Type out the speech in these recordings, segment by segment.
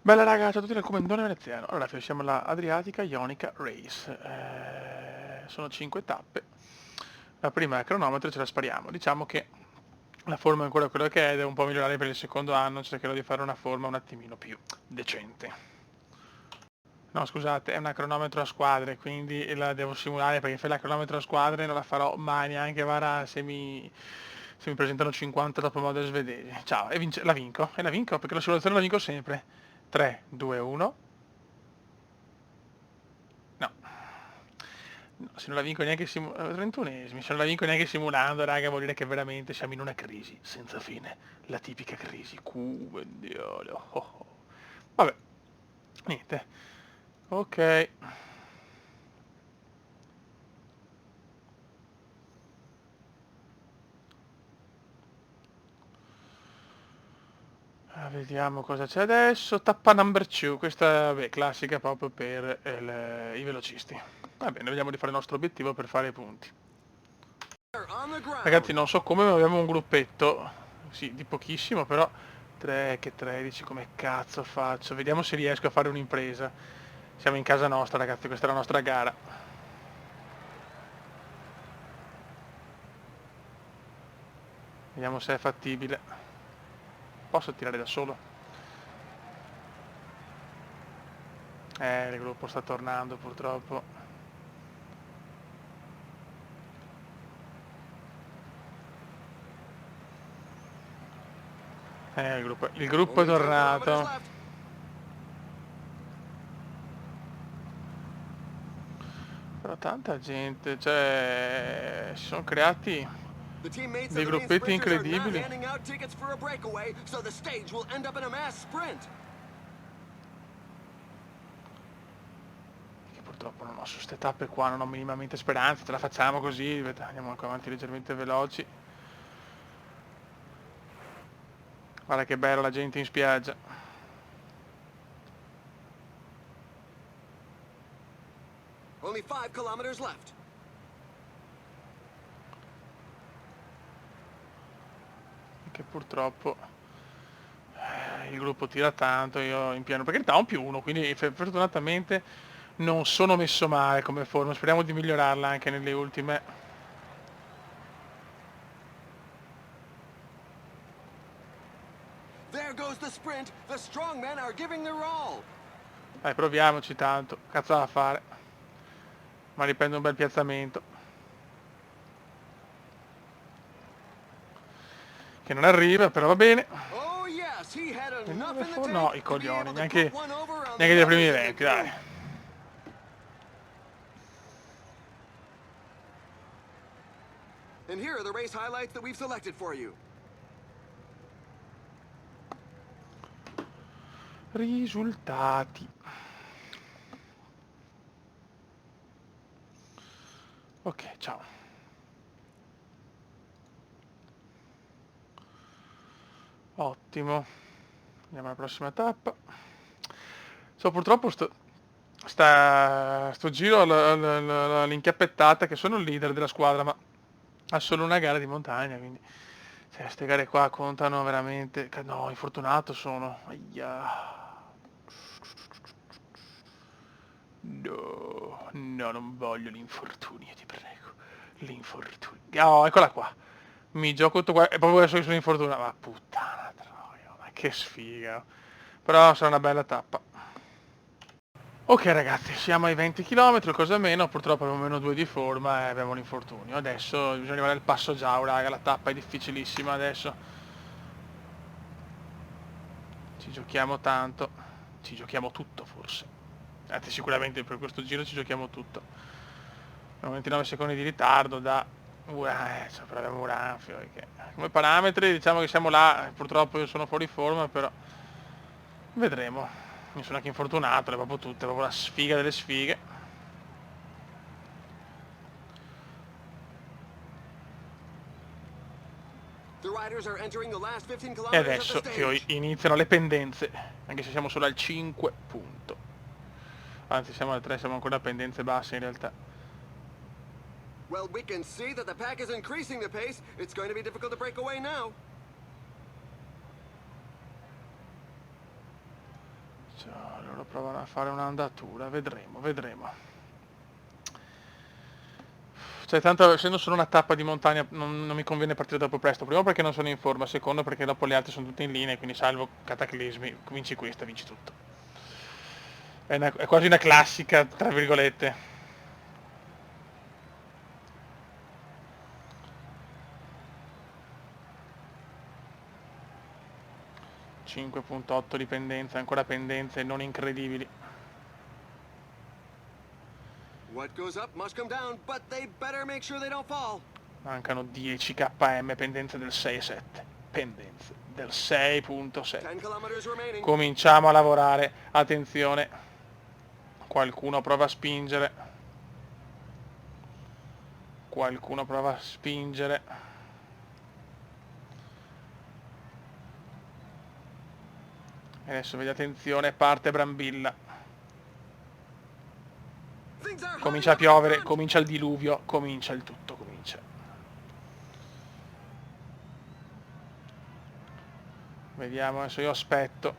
Bella raga, ciao a tutti dal comandone veneziano. Allora, siamo alla Adriatica Ionica Race. Sono 5 tappe. La prima è cronometro, ce la spariamo. Diciamo che la forma è ancora quella che è, devo un po' migliorare per il secondo anno, cercherò di fare una forma un attimino più decente. No, scusate, è una cronometro a squadre, quindi la devo simulare perché se la cronometro a squadre non la farò mai neanche vara se mi presentano 50 top model svedesi. Ciao, e la vinco perché la simulazione la vinco sempre. 3, 2, 1. No. No, se non la vinco neanche 31esimi, se non la vinco neanche simulando, raga, vuol dire che veramente siamo in una crisi senza fine. La tipica crisi. Diavolo. Oh, oh. Vabbè, niente. Ok. Vediamo cosa c'è adesso. Tappa number 2, questa è classica proprio per i velocisti. Va bene, vediamo di fare il nostro obiettivo per fare i punti. Ragazzi, non so come, ma abbiamo un gruppetto, sì, di pochissimo, però 3 che 13, come cazzo faccio? Vediamo se riesco a fare un'impresa. Siamo in casa nostra, ragazzi, questa è la nostra gara. Vediamo se è fattibile. Posso tirare da solo? Il gruppo sta tornando purtroppo. Il gruppo è tornato. Però tanta gente, cioè, si sono creati dei gruppetti incredibili. Che purtroppo non ho su queste tappe qua, non ho minimamente speranza, ce la facciamo così, andiamo anche avanti leggermente veloci. Guarda che bella la gente in spiaggia. Only 5 kilometers left. Che purtroppo il gruppo tira tanto, io in piano, perché ho un più uno, quindi fortunatamente non sono messo male come forma, speriamo di migliorarla anche nelle ultime. There goes the sprint. The strongmen are giving their all. Dai, proviamoci tanto, cazzo da fare. Ma riprendo un bel piazzamento. Che non arriva, però va bene. Oh yes, he had enough in the No, tank i to be coglioni, able to put neanche, one over on neanche the dai primi others in the eventi, dai. crew. And here are the race highlights that we've selected for you. Risultati. Ok, ciao. Ottimo. Andiamo alla prossima tappa. So, purtroppo sto giro l'inchiappettata che sono il leader della squadra, ma ha solo una gara di montagna, quindi cioè, queste gare qua contano veramente. No, infortunato sono. Aia. No, no, non voglio l'infortunio, ti prego. L'infortunio. Oh, eccola qua. Mi gioco tutto qua. E proprio adesso che sono infortunato. Ma puttana troia, ma che sfiga. Però sarà una bella tappa. Ok ragazzi, siamo ai 20 km, cosa meno, purtroppo abbiamo meno 2 di forma e abbiamo l'infortunio. Adesso bisogna arrivare al passo già, raga, la tappa è difficilissima adesso. Ci giochiamo tanto, ci giochiamo tutto forse. Anzi sicuramente per questo giro ci giochiamo tutto. Abbiamo 29 secondi di ritardo da... però abbiamo Uranfio, che... Come parametri diciamo che siamo là, purtroppo io sono fuori forma, però vedremo. Mi sono anche infortunato, le proprio tutte, proprio la sfiga delle sfighe. The riders are entering the last 15 E kilometers of the adesso che stage. iniziano le pendenze, anche se siamo solo al 5 punto. Anzi siamo al 3, siamo ancora a pendenze basse in realtà. Well, we can see that the pack is increasing the pace. It's going to be difficult to break away now. Cioè, loro provano a fare un'andatura, vedremo, vedremo. Cioè, tanto essendo solo una tappa di montagna non mi conviene partire troppo presto. Primo perché non sono in forma, secondo perché dopo le altre sono tutte in linea, quindi salvo cataclismi, vinci questa, vinci tutto. È quasi una classica, tra virgolette. 5.8 di pendenza, ancora pendenze non incredibili. What goes up must come down, but they better make sure they don't fall. Mancano 10 km, pendenze del 6,7. Pendenze del 6.7. 10 kilometers remaining. Cominciamo a lavorare, attenzione. Qualcuno prova a spingere. Qualcuno prova a spingere. E adesso vedi, attenzione, parte Brambilla. Things are Comincia a hotting up in piovere, front. comincia il diluvio, comincia il tutto, comincia. Vediamo, adesso io aspetto.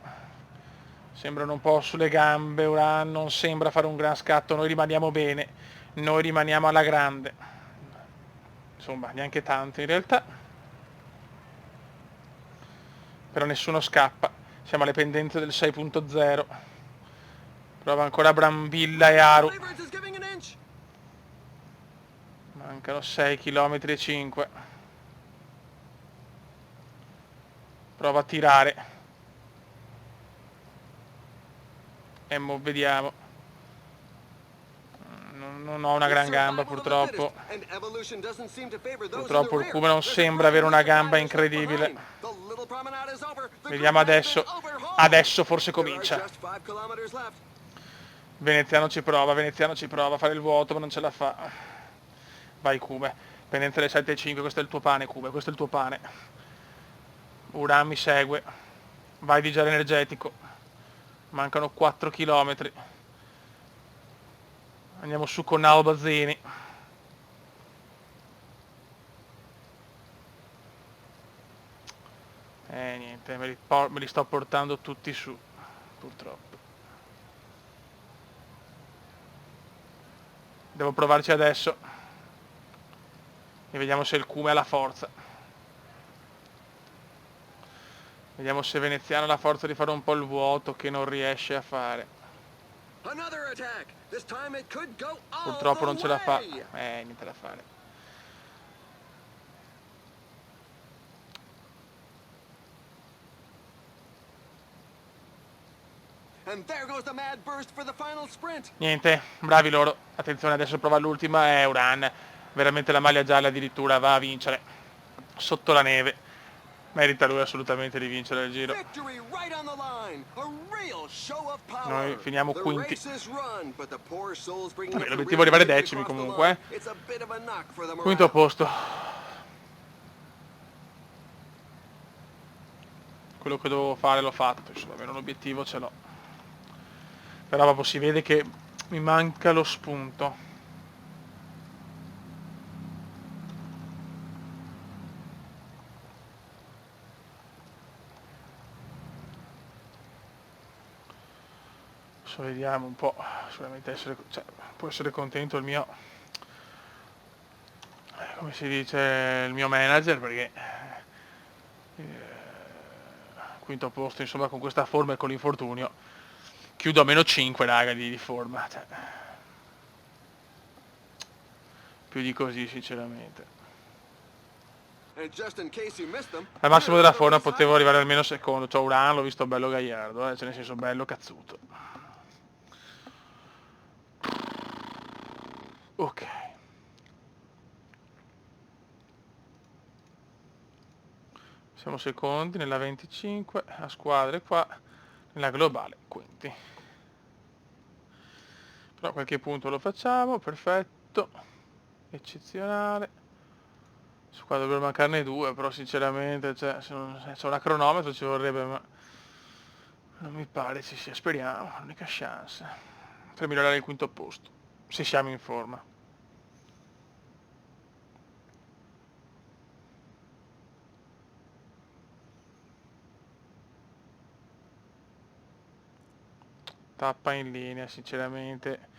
Sembrano un po' sulle gambe, Uran non sembra fare un gran scatto, noi rimaniamo bene, noi rimaniamo alla grande. Insomma, neanche tanto in realtà. Però nessuno scappa, siamo alle pendenze del 6.0. Prova ancora Brambilla e Aru. Favorites is giving an inch. Mancano 6 km e 5. Prova a tirare. E mo vediamo. Non ho una gran gamba purtroppo. Purtroppo il Cuba non sembra avere una gamba incredibile. Vediamo adesso. Adesso forse comincia. Veneziano ci prova a fare il vuoto ma non ce la fa. Vai Cube. Pendenza del 7.5, questo è il tuo pane Cube, questo è il tuo pane. Uran mi segue. Vai di gel energetico. Mancano 4 km. Andiamo su con Albazzini. Niente, me li sto portando tutti su, purtroppo. Devo provarci adesso. E vediamo se il Cume ha la forza. Vediamo se Veneziano ha la forza di fare un po' il vuoto che non riesce a fare. Purtroppo non ce la fa. Niente da fare. Niente, bravi loro. Attenzione, adesso prova l'ultima, è Uran. Veramente la maglia gialla addirittura va a vincere. Sotto la neve. Merita lui assolutamente di vincere il giro. Noi finiamo quinti. Vabbè, l'obiettivo è arrivare decimi comunque. Quinto posto. Quello che dovevo fare l'ho fatto, insomma, almeno un obiettivo ce l'ho. Però proprio si vede che mi manca lo spunto. Adesso vediamo un po', sicuramente può essere contento il mio, come si dice, il mio manager, perché quinto posto, insomma, con questa forma e con l'infortunio chiudo a meno 5 raga di forma, cioè, più di così sinceramente. Al massimo della forma potevo arrivare almeno secondo, cioè Uran l'ho visto bello gagliardo, cioè nel senso bello cazzuto. Ok. Siamo secondi nella 25, a squadre qua, nella globale quinti. Però qualche punto lo facciamo, perfetto, eccezionale. Su qua dovrebbero mancarne 2, però sinceramente, cioè, se c'è una cronometro ci vorrebbe, ma non mi pare ci sia, speriamo, l'unica chance. Per migliorare il quinto posto, se siamo in forma. tappa in linea, sinceramente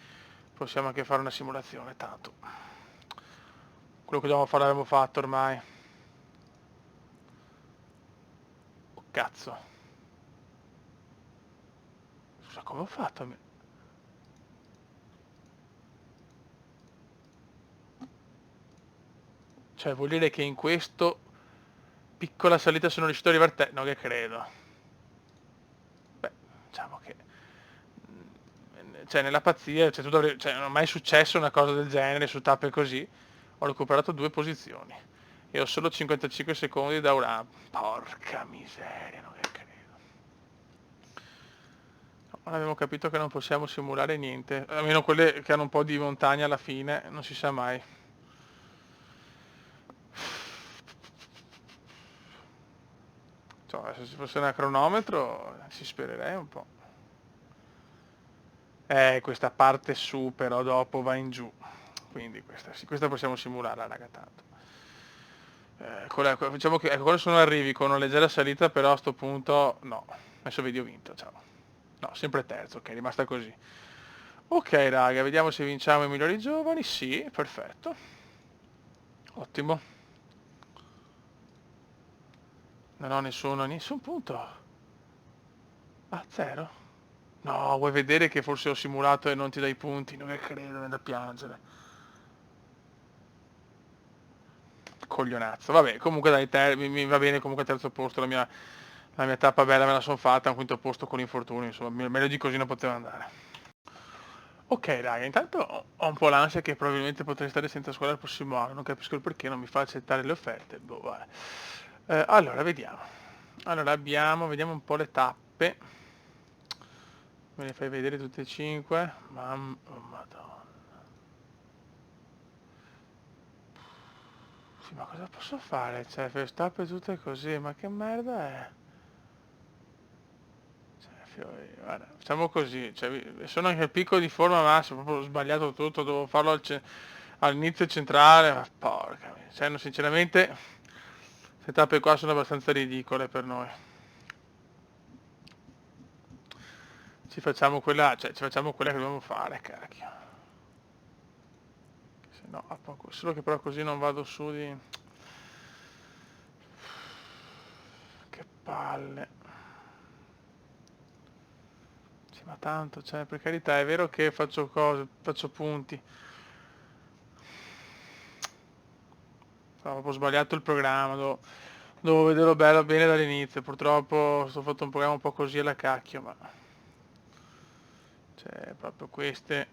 possiamo anche fare una simulazione, tanto quello che dobbiamo fare l'abbiamo fatto ormai. Oh, cazzo, scusa, come ho fatto cioè vuol dire che in questo piccola salita sono riuscito ad arrivare a te? No, che credo. Beh, diciamo che cioè nella pazzia, cioè, cioè, non è mai successo una cosa del genere su tappe così. Ho recuperato 2 posizioni e ho solo 55 secondi da Uran. Porca miseria, non che credo. Ora abbiamo capito che non possiamo simulare niente, almeno quelle che hanno un po' di montagna alla fine, non si sa mai. Cioè, se ci fosse un cronometro si spererei un po'. Questa parte su però dopo va in giù, quindi questa, sì, questa possiamo simularla, raga, tanto. Diciamo che ecco, quando sono arrivi con una leggera salita, però a sto punto no, adesso vedi ho vinto, ciao. No, sempre terzo, ok, è rimasta così. Ok raga, vediamo se vinciamo i migliori giovani, sì, perfetto. Ottimo. Non ho nessun punto. Ah, zero? No, vuoi vedere che forse ho simulato e non ti dai punti? Non è credo, è da piangere. Coglionazzo. Vabbè, comunque dai, mi va bene comunque terzo posto, la mia tappa bella me la sono fatta, un quinto posto con l'infortunio, insomma, meglio di così non poteva andare. Ok raga, intanto ho un po' l'ansia che probabilmente potrei stare senza scuola il prossimo anno, non capisco il perché non mi fa accettare le offerte, boh, vabbè. Allora, vediamo. Allora, vediamo un po' le tappe. Me le fai vedere tutte e 5? Oh, madonna. Sì, ma cosa posso fare? Cioè, per tappe tutte così, ma che merda è? Guarda, facciamo così, cioè, sono anche al picco di forma massimo, proprio ho sbagliato tutto, devo farlo all'inizio centrale, ma porca miseria, cioè, no, sinceramente, queste tappe qua sono abbastanza ridicole per noi. Ci facciamo quella che dobbiamo fare, cacchio. Se no, solo che però così non vado su di... Che palle. Sì, ma tanto, cioè, per carità, è vero che faccio cose, faccio punti. Ho proprio sbagliato il programma, dovevo vederlo bello bene dall'inizio, purtroppo sto fatto un programma un po' così alla cacchio, ma cioè proprio queste.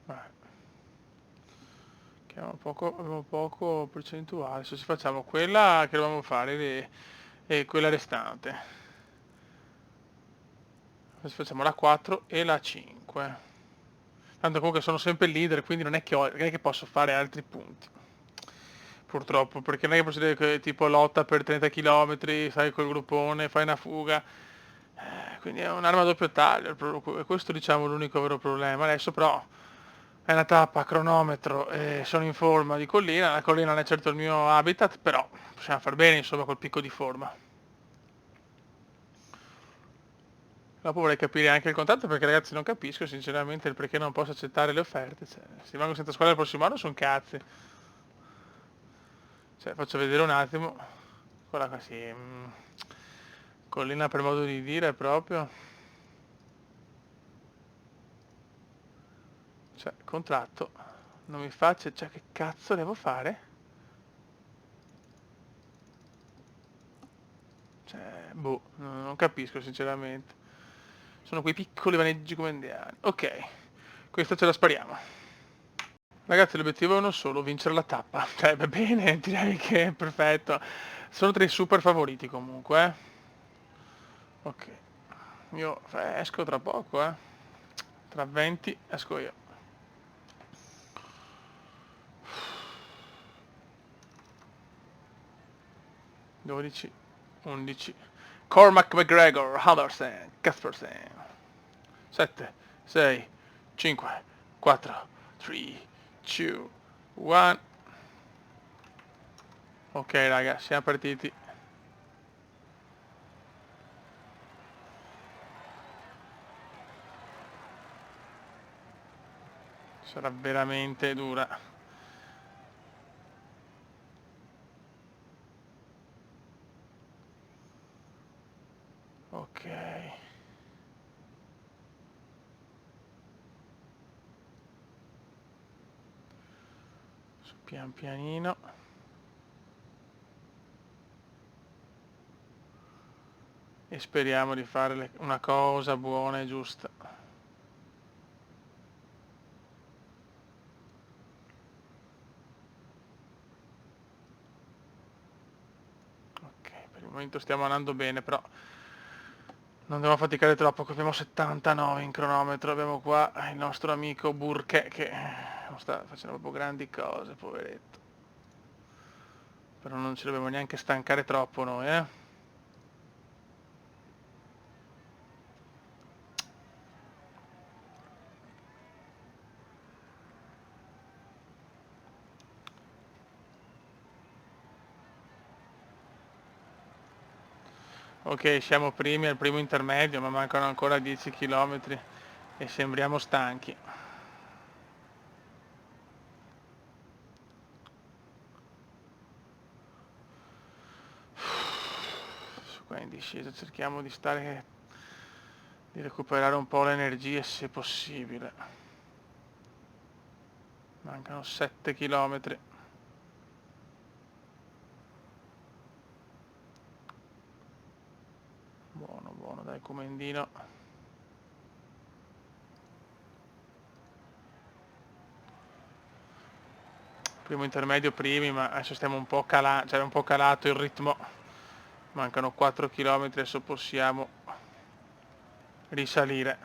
Vabbè, che abbiamo poco percentuale, se ci facciamo quella che dobbiamo fare e quella restante. Adesso facciamo la 4 e la 5. Tanto comunque sono sempre il leader, quindi non è che posso fare altri punti. Purtroppo, perché non è che posso dire che tipo lotta per 30 km, sai, col gruppone, fai una fuga. Quindi è un'arma a doppio taglio, questo diciamo è l'unico vero problema. Adesso però è una tappa a cronometro e sono in forma di collina, la collina non è certo il mio habitat, però possiamo far bene insomma col picco di forma. Dopo vorrei capire anche il contratto perché ragazzi non capisco sinceramente il perché non posso accettare le offerte. Cioè, se rimango senza squadra il prossimo anno sono cazzi. Cioè, faccio vedere un attimo. Quella così. Collina per modo di dire proprio. Cioè, contratto. Non mi faccia. Cioè, che cazzo devo fare? Cioè, boh, non capisco sinceramente. Sono quei piccoli vaneggi come indiani. Ok, questa ce la spariamo. Ragazzi, l'obiettivo è uno solo, vincere la tappa. Cioè, va bene, direi che è perfetto. Sono tra i super favoriti comunque, eh. Ok, io esco tra poco, eh. Tra 20 esco io. 12, 11. Cormac McGregor, Halverson, Caspersen. 7, 6, 5, 4, 3, 2, 1. Ok raga, siamo partiti. Sarà veramente dura. Ok. Su pian pianino. E speriamo di fare una cosa buona e giusta. Ok, per il momento stiamo andando bene, però non dobbiamo faticare troppo, che abbiamo 79 in cronometro, abbiamo qua il nostro amico Burke che non sta facendo proprio grandi cose, poveretto. Però non ci dobbiamo neanche stancare troppo noi, eh. Ok, siamo primi al primo intermedio, ma mancano ancora 10 km e sembriamo stanchi. Su qua in discesa cerchiamo di recuperare un po' le energie se possibile. Mancano 7 km. Buono, buono, dai comendino. Primo intermedio primi, ma adesso stiamo un po' calando, cioè è un po' calato il ritmo. Mancano 4 km, adesso possiamo risalire.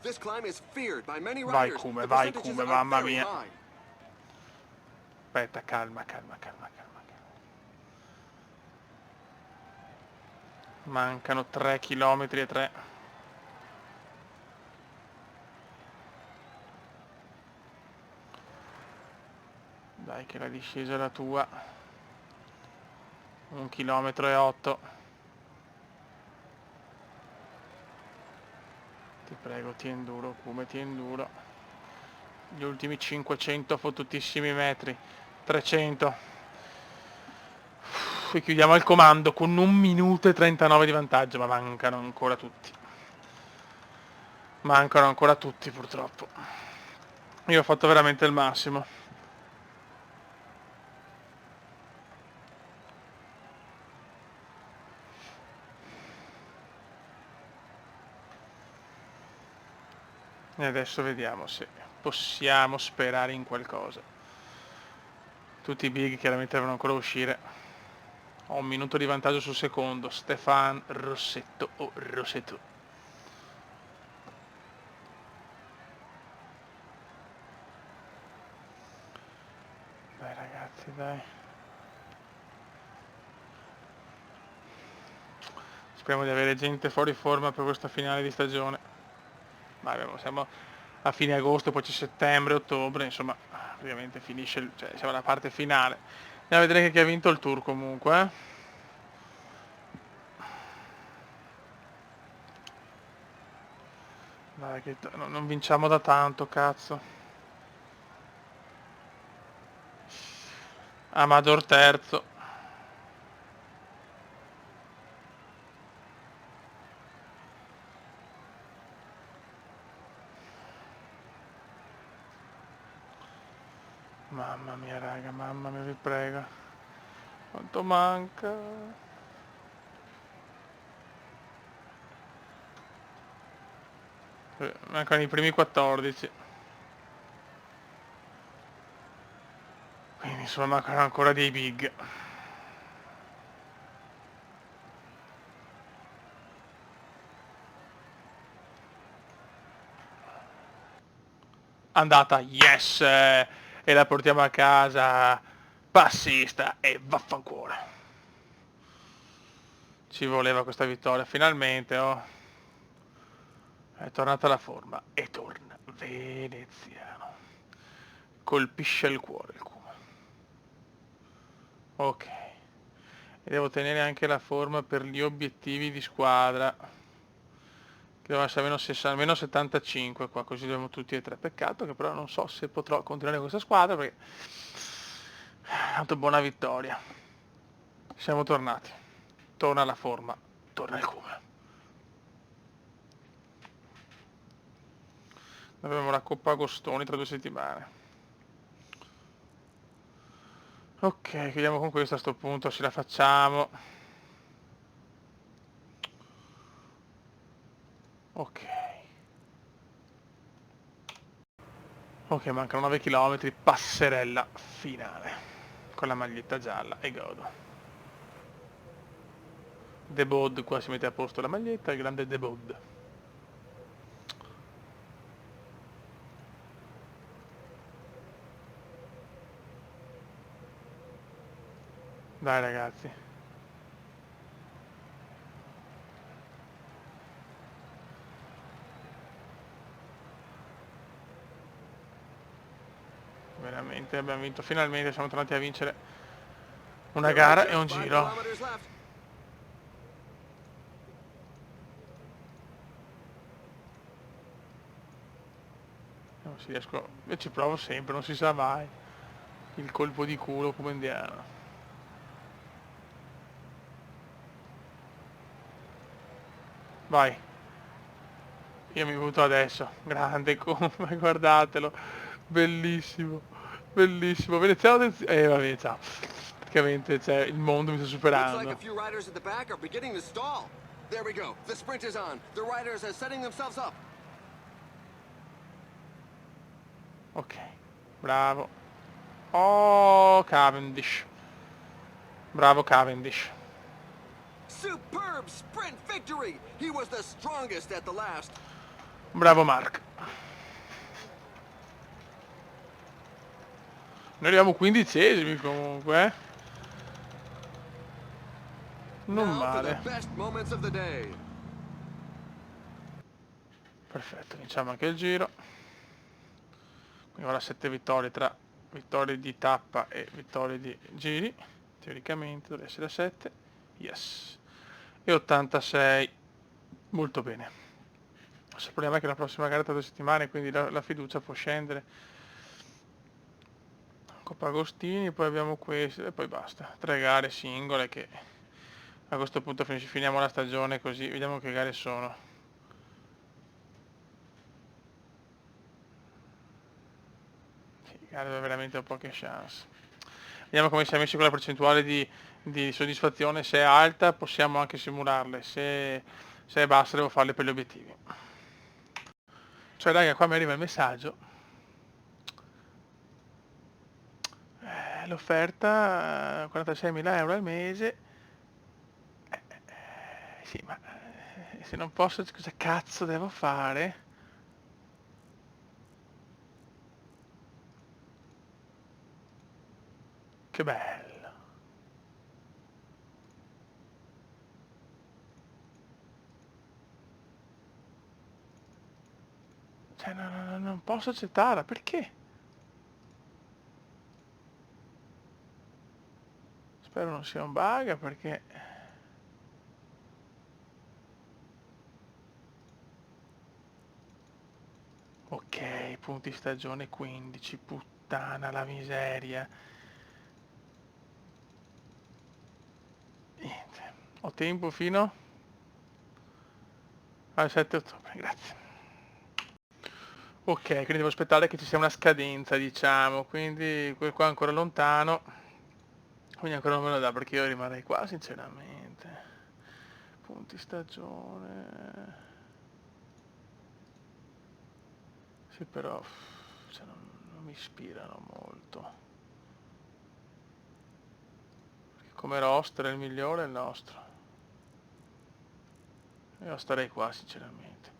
This climb is feared by many Vai riders. The Vai percentages Kume, are mamma very mia. high. Aspetta, calma, calma, calma, calma. Mancano 3 km e 3. Dai che la discesa è la tua. 1 chilometro e 8. Ti prego, tien duro, Kume, tien duro. Gli ultimi 500 fottutissimi metri. 300. Qui chiudiamo il comando con 1 minuto e 39 di vantaggio, ma mancano ancora tutti. Mancano ancora tutti purtroppo. Io ho fatto veramente il massimo. E adesso vediamo se possiamo sperare in qualcosa. Tutti i big chiaramente devono ancora uscire. Ho 1 minuto di vantaggio sul secondo. Stefan Rossetto o Rossetto. Dai ragazzi, dai. Speriamo di avere gente fuori forma per questa finale di stagione. Ma siamo a fine agosto, poi c'è settembre, ottobre, insomma, ovviamente finisce, cioè siamo alla parte finale. Andiamo a vedere chi ha vinto il tour comunque, eh. Dai, che non vinciamo da tanto, cazzo. Amador terzo. Mamma mia raga, mamma mia, vi prego. Quanto manca? Mancano i primi 14. Quindi insomma mancano ancora dei big. Andata, yes! E la portiamo a casa. Passista e vaffanculo. Ci voleva questa vittoria, finalmente, oh. È tornata la forma e torna veneziano. Colpisce il cuore il Kuma. Ok. E devo tenere anche la forma per gli obiettivi di squadra. Che devono essere almeno 75 qua, così dobbiamo tutti e tre. Peccato che però non so se potrò continuare con questa squadra perché... Tanto buona vittoria. Siamo tornati. Torna la forma. Torna il Kuma. Abbiamo la Coppa Agostoni tra 2 settimane. Ok, chiudiamo con questo a sto punto, ce la facciamo. Ok. Ok, mancano 9 km, passerella finale. Con la maglietta gialla e godo. The Bod qua si mette a posto la maglietta, il grande The Bod. Dai ragazzi. Veramente abbiamo vinto, finalmente siamo tornati a vincere una There are gara e just un 5 giro. kilometers left. Non si riesco, io ci provo sempre, non si sa mai. Il colpo di culo come indiano. Vai. Io mi butto adesso. Grande come, guardatelo. Bellissimo. Bellissimo. Veneziano attenzione. Vabbè, ciao. Praticamente, cioè, il mondo mi sta Looks like a superando. few riders at the back are beginning to stall. There we go. The sprint is on. The riders are setting themselves up. Ok. Bravo. Oh, Cavendish. Bravo Cavendish. Superb sprint victory! He was the strongest at the last. Bravo Mark. Noi arriviamo 15esimi comunque, eh. Non Now for the male. best moments of the day. Perfetto, vinciamo anche il giro. Quindi ora 7 vittorie tra vittorie di tappa e vittorie di giri. Teoricamente dovrebbe essere 7. Yes. E 86. Molto bene. Il problema è che la prossima gara è tra 2 settimane, quindi la fiducia può scendere. Coppa Agostini, poi abbiamo questo e poi basta. 3 gare singole che a questo punto finiamo la stagione così, vediamo che gare sono. Sì, gare dove veramente ho poche chance. Vediamo come siamo messi con la percentuale di soddisfazione, se è alta possiamo anche simularle, se è bassa devo farle per gli obiettivi. Cioè raga, qua mi arriva il messaggio. L'offerta 46.000 euro al mese. Sì, ma se non posso cosa cazzo devo fare? Che bello. Cioè, non posso accettarla, perché? Spero non sia un bug, perché... Ok, punti stagione 15, puttana la miseria. Niente. Ho tempo fino al 7 ottobre, grazie. Ok, quindi devo aspettare che ci sia una scadenza, diciamo, quindi qua è ancora lontano, quindi ancora non me lo dà perché io rimarrei qua, sinceramente. Punti stagione... Sì, però cioè, non mi ispirano molto. Perché come roster il migliore è il nostro. Io starei qua, sinceramente.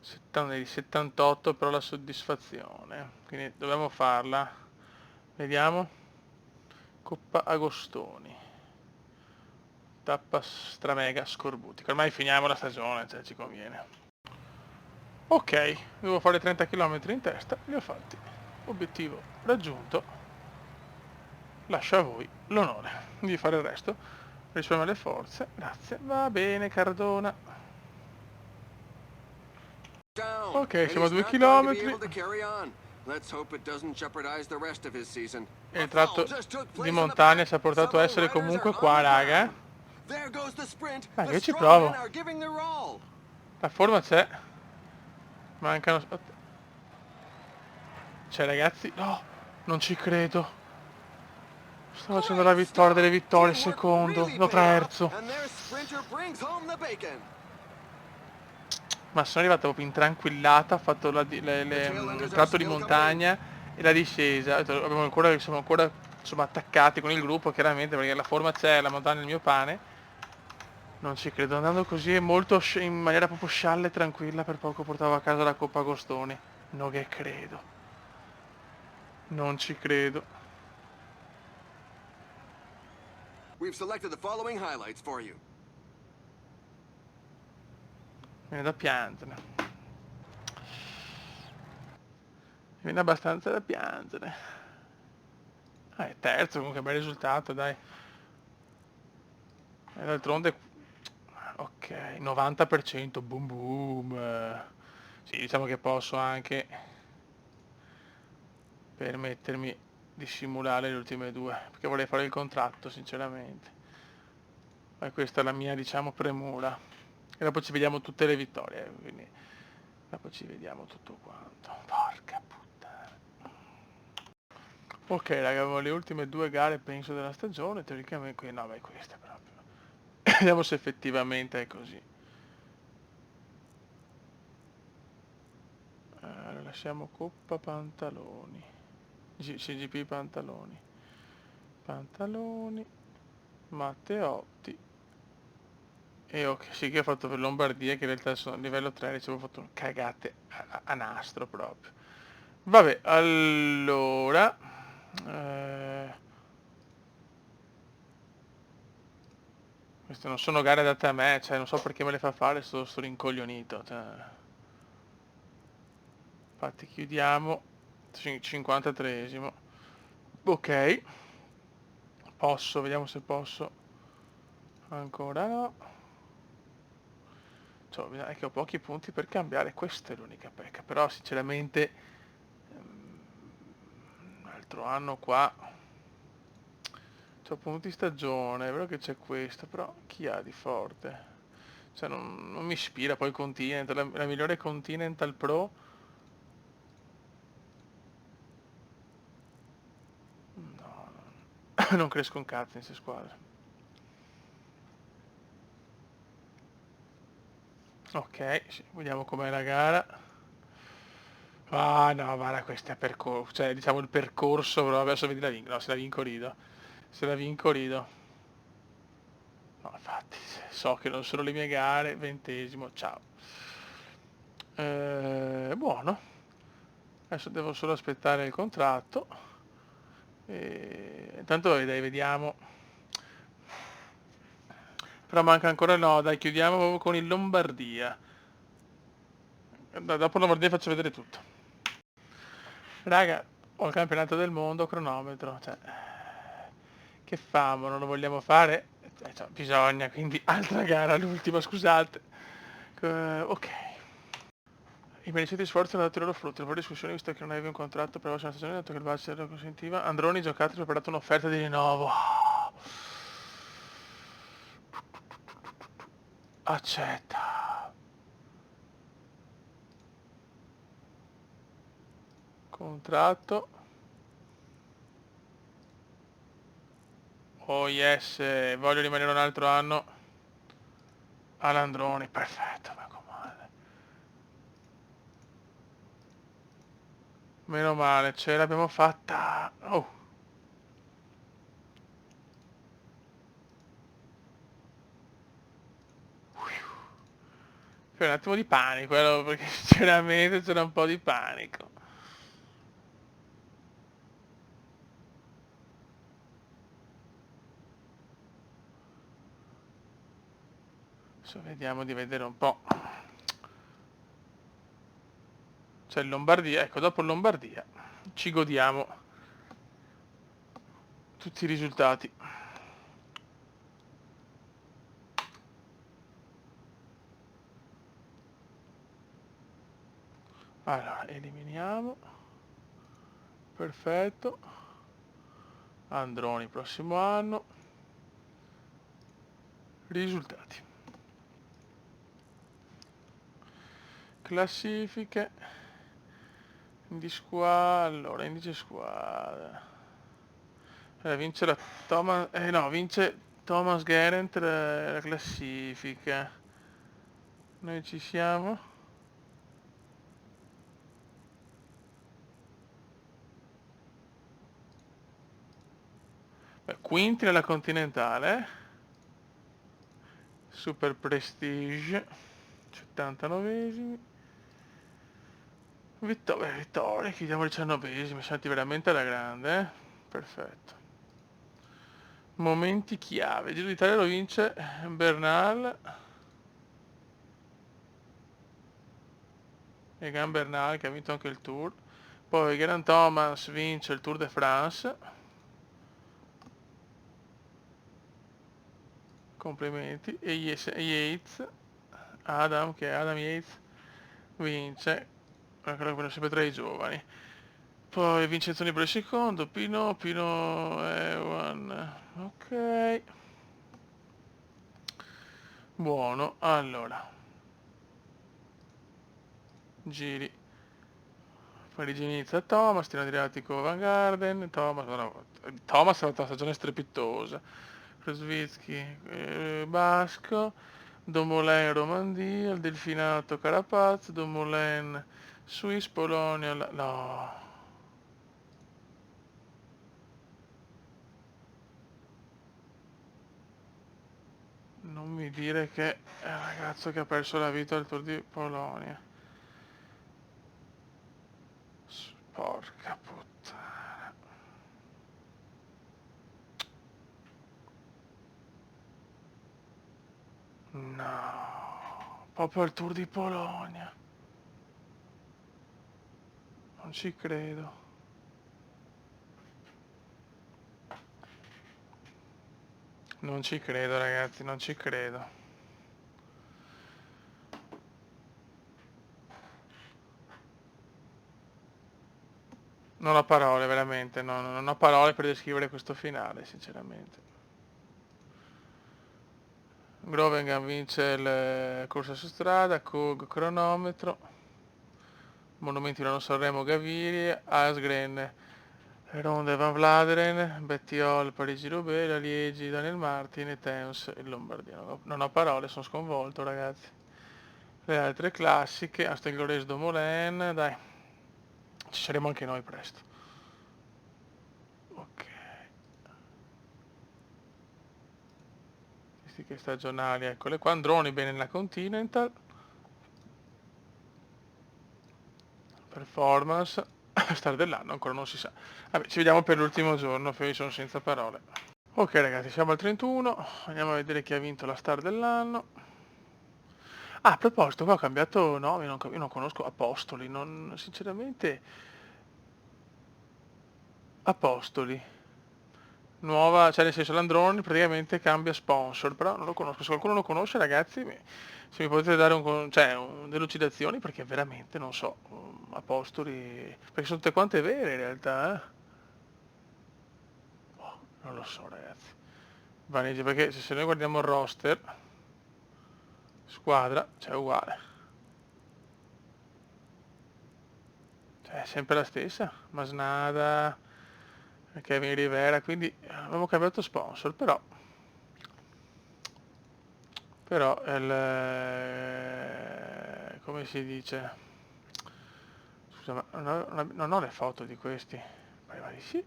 78 però la soddisfazione. Quindi dobbiamo farla. Vediamo. Coppa Agostoni. Tappa stramega scorbutica. Ormai finiamo la stagione, cioè ci conviene. Ok, devo fare 30 km in testa, li ho fatti. Obiettivo raggiunto. Lascio a voi l'onore di fare il resto. Risparmio le forze, grazie. Va bene, Cardona. Down, Ok, and siamo a he's 2 not going to be km. able to carry on. Let's hope it doesn't jeopardize the rest of his season. E A il foul tratto just took di place in the montagna pack. si è portato a Several essere riders are comunque on qua, the raga. ground. There goes the sprint. Dai, The che ci strong men provo. are giving their all. La forma c'è. Mancano... Cioè, ragazzi... No, non ci credo. Sto facendo la Great vittoria delle start. vittorie, Teamwork secondo. really Lo paid off, terzo. and their sprinter brings home the bacon. Ma sono arrivato proprio in tranquillata, ho fatto The il tailenders are tratto di still coming in. montagna e la discesa. Siamo ancora insomma, attaccati con il gruppo, chiaramente, perché la forma c'è, la montagna è il mio pane. Non ci credo, andando così molto in maniera proprio scialla e tranquilla, per poco portavo a casa la Coppa Agostoni. No che credo. Non ci credo. We've selected the following highlights for you. Viene da piangere. Viene abbastanza da piangere. È terzo, comunque bel risultato, dai. E d'altronde... Ok, 90%, boom boom. Sì, diciamo che posso anche permettermi di simulare le ultime due, perché vorrei fare il contratto, sinceramente. Ma questa è la mia, diciamo, premura. E dopo ci vediamo tutte le vittorie, quindi... Dopo ci vediamo tutto quanto. Porca puttana. Ok, raga, avevo le ultime due gare, penso, della stagione. Teoricamente... No, ma è questa proprio. Vediamo se effettivamente è così. Lasciamo Coppa Pantaloni. CGP Pantaloni. Pantaloni. Matteotti. E ok, sì che ho fatto per Lombardia, che in realtà sono a livello 13, avevo fatto cagate a nastro proprio. Vabbè, allora... eh, queste non sono gare adatte a me, cioè non so perché me le fa fare, sto rincoglionito. Cioè. Infatti chiudiamo, 53esimo. Ok, posso, vediamo se posso. Ancora no. Cioè, è che ho pochi punti per cambiare, questa è l'unica pecca. Però sinceramente, un altro anno qua, c'ho punti stagione, è vero che c'è questo, però chi ha di forte? Cioè non mi ispira poi Continental, la migliore Continental Pro. No, non cresco un cazzo in queste squadre. Ok, sì, vediamo com'è la gara. Ah no, guarda, questo è percorso, cioè diciamo il percorso, però adesso vedi la vinco, no, se la vinco rido. Se la vinco rido. No, infatti, so che non sono le mie gare, 20esimo, ciao. Buono, adesso devo solo aspettare il contratto. E... intanto dai, vediamo. Però manca ancora no, dai, chiudiamo proprio con il Lombardia. Dopo Lombardia faccio vedere tutto. Raga, ho il campionato del mondo, cronometro, cioè... Che famo, non lo vogliamo fare? Cioè, bisogna, quindi altra gara, l'ultima, scusate. Ok. I mereciati sforzi hanno dato i loro frutti. La discussione, visto che non avevi un contratto per la prossima stagione, dato che il budget lo consentiva, Androni giocato ha preparato un'offerta di rinnovo. Accetta. Contratto. Oh yes, voglio rimanere un altro anno all'Androni, perfetto, ma com'è? Meno male, ce l'abbiamo fatta. Oh, c'è un attimo di panico, perché sinceramente c'era un po' di panico. Adesso vediamo di vedere un po'. C'è il Lombardia, ecco, dopo il Lombardia ci godiamo tutti i risultati. Allora, eliminiamo. Perfetto. Androni prossimo anno. Risultati. Classifiche. Allora, indice squadra. Vince la Thomas... no, vince Thomas Geraint la classifica. Noi ci siamo. Beh, quinti nella Continentale. Super Prestige. 79esimi. Vittoria, chiudiamo il 19esimi, siamo andati veramente alla grande, eh? Perfetto. Momenti chiave. Giro d'Italia lo vince Bernal. Egan Bernal che ha vinto anche il Tour. Poi Geraint Thomas vince il Tour de France. Complimenti. E Yates, Adam Yates, vince. Quello sempre tra i giovani. Poi Vincenzo Nibali il secondo, Pino Ewan. Ok. Buono, allora. Giri. Parigi inizia Thomas, Tirano Adriatico Van Garden, Thomas ha fatto una stagione strepitosa. Krasvitsky, Basco, Dumoulin Romandie, il Delfinato Carapaz, Dumoulin Swiss, Polonia, no. Non mi dire che è un ragazzo che ha perso la vita al Tour di Polonia. Porca puttana. No, proprio al Tour di Polonia. Non ci credo. Non ci credo ragazzi, non ci credo. Non ho parole, veramente, non ho parole per descrivere questo finale, sinceramente. Grovengan vince la corsa su strada, Kug cronometro, Monumenti Milano Sanremo Gaviria, Asgren, Ronde Van Vladeren, Bettiol Parigi-Roubaix, la Liegi Daniel Martin e Thames il Lombardia. Non ho parole, sono sconvolto ragazzi. Le altre classiche, Aston Glorious Dumoulin, dai, ci saremo anche noi presto. Ok. Statistiche stagionali, eccole qua. Androni bene nella Continental. Performance. Star dell'anno ancora non si sa. Vabbè, ci vediamo per l'ultimo giorno, io sono senza parole. Ok ragazzi, siamo al 31. Andiamo a vedere chi ha vinto la Star dell'anno. Ah, a proposito, qua ho cambiato nome, io non conosco Apostoli, sinceramente Apostoli. Nuova, cioè nel senso Landroni praticamente cambia sponsor, però non lo conosco. Se qualcuno lo conosce, ragazzi, se mi potete dare delucidazioni, perché veramente non so, Apostoli, perché sono tutte quante vere in realtà, eh? Boh, non lo so, ragazzi. Vaneggi, perché se noi guardiamo il roster, squadra, cioè è uguale. Cioè, è sempre la stessa, Masnada, Kevin Rivera, quindi abbiamo cambiato sponsor, però come si dice? Scusa, ma non ho le foto di questi. Ma di sì.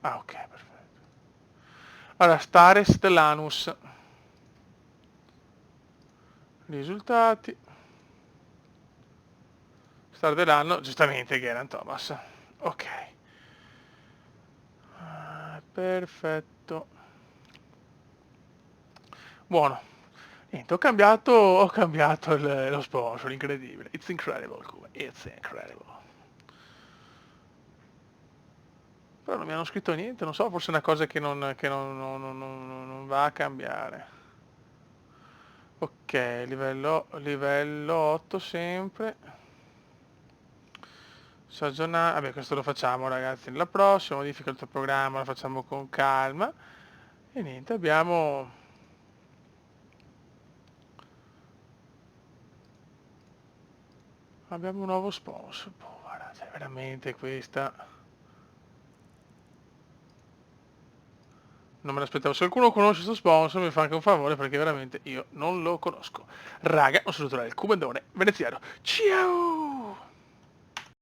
Ah, ok, perfetto. Allora, Stares Lanus. Risultati. Star dell'anno, giustamente Geraint Thomas. Ok. Perfetto. Buono. Niente, ho cambiato lo sponsor, incredibile. It's incredible, Cuba. It's incredible. Però non mi hanno scritto niente, non so, forse è una cosa che non va a cambiare. Ok, livello 8 sempre. Vabbè, questo lo facciamo ragazzi nella prossima, modifica il tuo programma, lo facciamo con calma. E niente, abbiamo un nuovo sponsor. Boh, guardate, veramente questa. Non me l'aspettavo. Se qualcuno conosce questo sponsor mi fa anche un favore perché veramente io non lo conosco. Raga, un saluto dal Cubandone veneziano. Ciao!